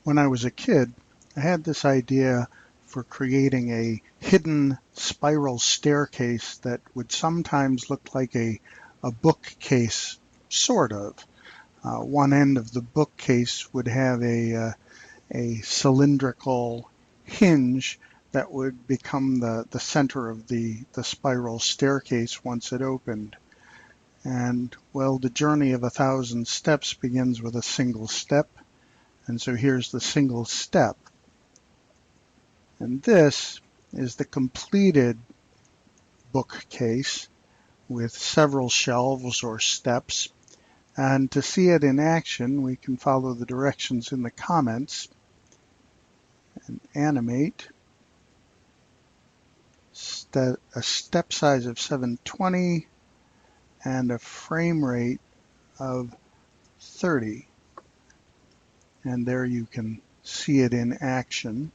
When I was a kid, I had this idea for creating a hidden spiral staircase that would sometimes look like a bookcase, sort of. One end of the bookcase would have a cylindrical hinge that would become the center of the spiral staircase once it opened. And well, the journey of 1,000 steps begins with a single step. And so here's the single step. And this is the completed bookcase with several shelves or steps. And to see it in action, we can follow the directions in the comments and animate. A step size of 720 and a frame rate of 30. And there you can see it in action,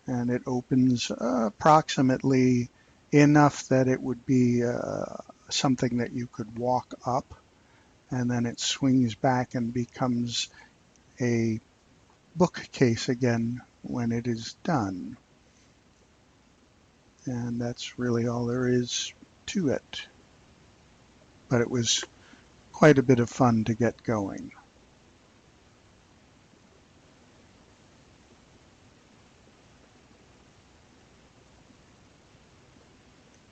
and it opens approximately enough that it would be something that you could walk up, and then it swings back and becomes a bookcase again when it is done. And that's really all there is to it. But it was quite a bit of fun to get going.